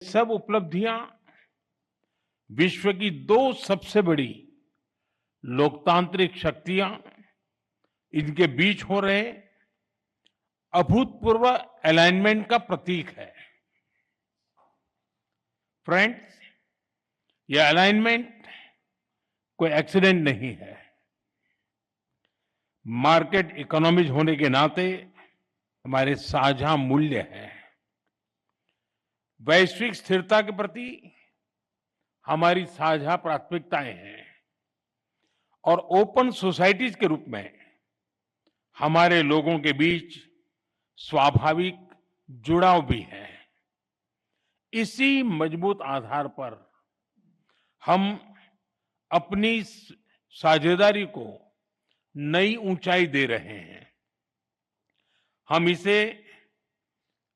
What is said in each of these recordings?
सब उपलब्धियां विश्व की दो सबसे बड़ी लोकतांत्रिक शक्तियां इनके बीच हो रहे अभूतपूर्व अलाइनमेंट का प्रतीक है। फ्रेंड्स, यह अलाइनमेंट कोई एक्सीडेंट नहीं है। मार्केट इकोनॉमीज होने के नाते हमारे साझा मूल्य हैं। वैश्विक स्थिरता के प्रति हमारी साझा प्राथमिकताएं हैं और ओपन सोसाइटीज के रूप में हमारे लोगों के बीच स्वाभाविक जुड़ाव भी है। इसी मजबूत आधार पर हम अपनी साझेदारी को नई ऊंचाई दे रहे हैं। हम इसे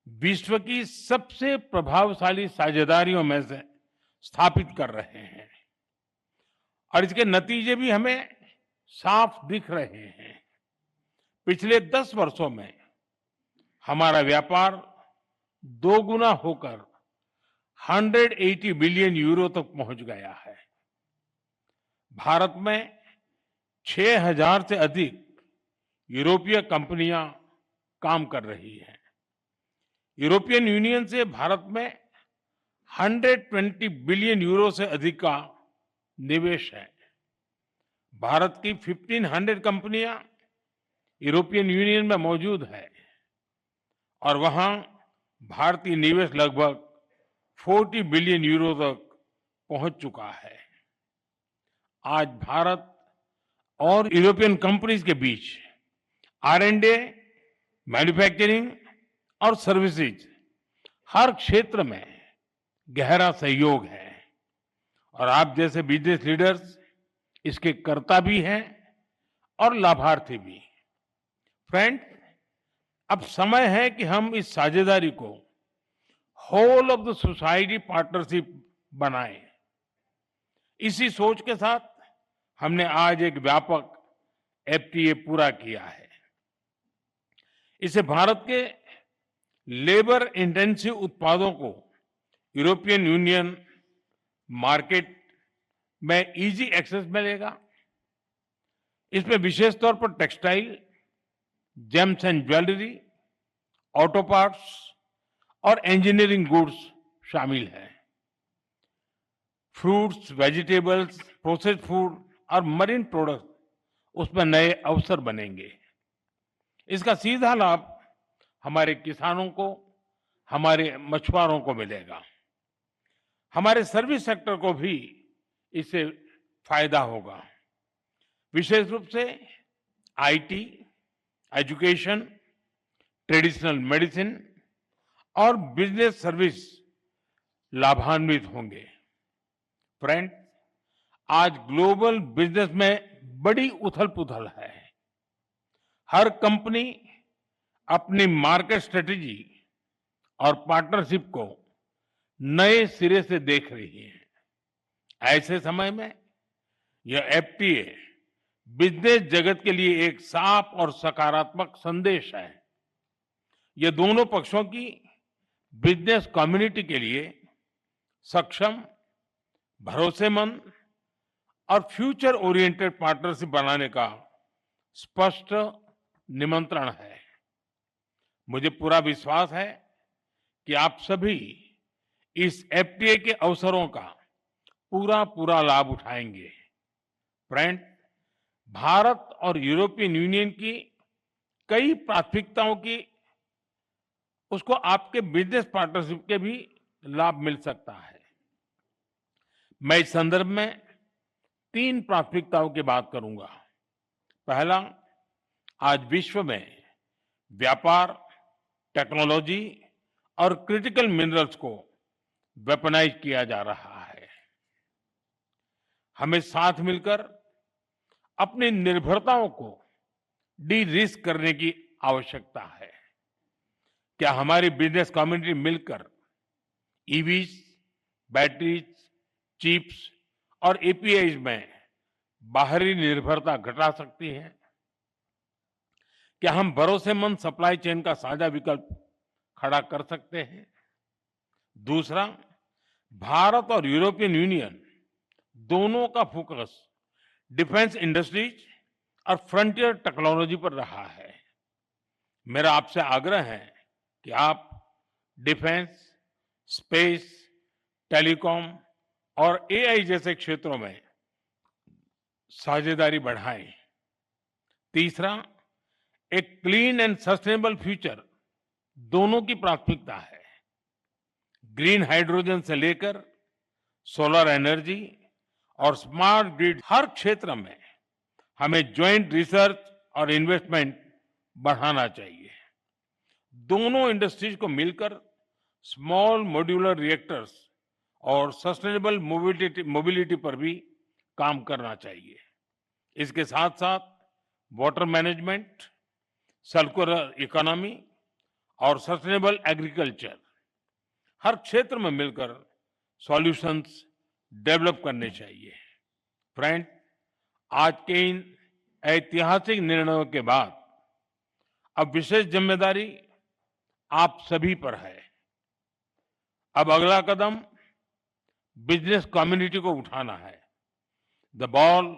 विश्व की सबसे प्रभावशाली साझेदारियों में से स्थापित कर रहे हैं और इसके नतीजे भी हमें साफ दिख रहे हैं। पिछले 10 वर्षों में हमारा व्यापार दोगुना होकर 180 बिलियन यूरो तक पहुंच गया है। भारत में 6,000 से अधिक यूरोपीय कंपनियां काम कर रही हैं। यूरोपियन यूनियन से भारत में 120 बिलियन यूरो से अधिक का निवेश है। भारत की 1500 कंपनियां यूरोपियन यूनियन में मौजूद है और वहां भारतीय निवेश लगभग 40 बिलियन यूरो तक पहुंच चुका है। आज भारत और यूरोपियन कंपनीज के बीच R&D, मैन्युफैक्चरिंग और सर्विसेज हर क्षेत्र में गहरा सहयोग है और आप जैसे बिजनेस लीडर्स इसके कर्ता भी हैं और लाभार्थी भी। फ्रेंड, अब समय है कि हम इस साझेदारी को whole of the society partnership बनाएं। इसी सोच के साथ हमने आज एक व्यापक FTA पूरा किया है। इसे भारत के लेबर इंटेंसिव उत्पादों को यूरोपियन यूनियन मार्केट में इजी एक्सेस मिलेगा। इसमें विशेष तौर पर textile, James and jewellery, auto parts और इंजीनियरिंग गुड्स शामिल हैं। फ्रूट्स, वेजिटेबल्स, प्रोसेस्ड फूड और मरीन प्रोडक्ट उसमें नए अवसर बनेंगे। इसका सीधा लाभ हमारे किसानों को, हमारे मछुआरों को मिलेगा। हमारे सर्विस सेक्टर को भी इससे फायदा होगा। विशेष रूप से IT, एजुकेशन, ट्रेडिशनल मेडिसिन और बिजनेस सर्विस लाभान्वित होंगे। फ्रेंड, आज ग्लोबल बिजनेस में बड़ी उथल-पुथल है। हर कंपनी अपनी मार्केट स्ट्रेटेजी और पार्टनरशिप को नए सिरे से देख रही है। ऐसे समय में यह FTA बिजनेस जगत के लिए एक साफ और सकारात्मक संदेश है। यह दोनों पक्षों की बिजनेस कम्युनिटी के लिए सक्षम, भरोसेमंद और फ्यूचर ओरिएंटेड पार्टनरशिप बनाने का स्पष्ट निमंत्रण है। मुझे पूरा विश्वास है कि आप सभी इस FTA के अवसरों का पूरा लाभ उठाएंगे। फ्रेंड, भारत और यूरोपियन यूनियन की कई प्राथमिकताओं की उसको आपके बिजनेस पार्टनरशिप के भी लाभ मिल सकता है। मैं इस संदर्भ में 3 प्राथमिकताओं की बात करूंगा। पहला, आज विश्व में व्यापार, टेक्नोलॉजी और क्रिटिकल मिनरल्स को वेपनाइज किया जा रहा है। हमें साथ मिलकर अपनी निर्भरताओं को डी रिस्क करने की आवश्यकता है। क्या हमारी बिजनेस कम्युनिटी मिलकर EVs, बैटरीज, चिप्स और APIs में बाहरी निर्भरता घटा सकती है? क्या हम भरोसेमंद सप्लाई चेन का साझा विकल्प खड़ा कर सकते हैं? दूसरा, भारत और यूरोपियन यूनियन दोनों का फोकस डिफेंस इंडस्ट्रीज और फ्रंटियर टेक्नोलॉजी पर रहा है। मेरा आपसे आग्रह है कि आप डिफेंस, स्पेस, टेलीकॉम और एआई जैसे क्षेत्रों में साझेदारी बढ़ाएं। तीसरा, एक क्लीन एंड सस्टेनेबल फ्यूचर दोनों की प्राथमिकता है। ग्रीन हाइड्रोजन से लेकर सोलर एनर्जी और स्मार्ट ग्रिड, हर क्षेत्र में हमें ज्वाइंट रिसर्च और इन्वेस्टमेंट बढ़ाना चाहिए। दोनों इंडस्ट्रीज को मिलकर स्मॉल मॉड्यूलर रिएक्टर्स और सस्टेनेबल मोबिलिटी पर भी काम करना चाहिए। इसके साथ साथ वाटर मैनेजमेंट, सर्कुलर इकोनॉमी और सस्टेनेबल एग्रीकल्चर, हर क्षेत्र में मिलकर सॉल्यूशंस डेवलप करने चाहिए। फ्रेंड, आज के इन ऐतिहासिक निर्णयों के बाद अब विशेष जिम्मेदारी आप सभी पर है। अब अगला कदम बिजनेस कम्युनिटी को उठाना है। The ball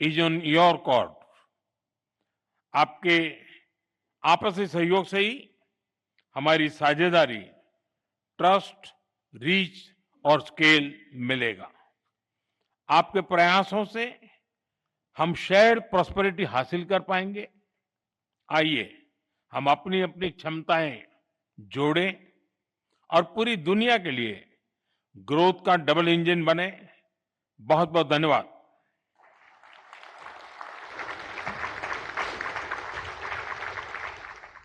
is on your court. आपके आपसी सहयोग से ही हमारी साझेदारी, ट्रस्ट, रीच और स्केल मिलेगा। आपके प्रयासों से हम शेयर्ड प्रॉस्पेरिटी हासिल कर पाएंगे। आइए हम अपनी अपनी क्षमताएं जोड़ें और पूरी दुनिया के लिए ग्रोथ का डबल इंजन बने। बहुत बहुत धन्यवाद।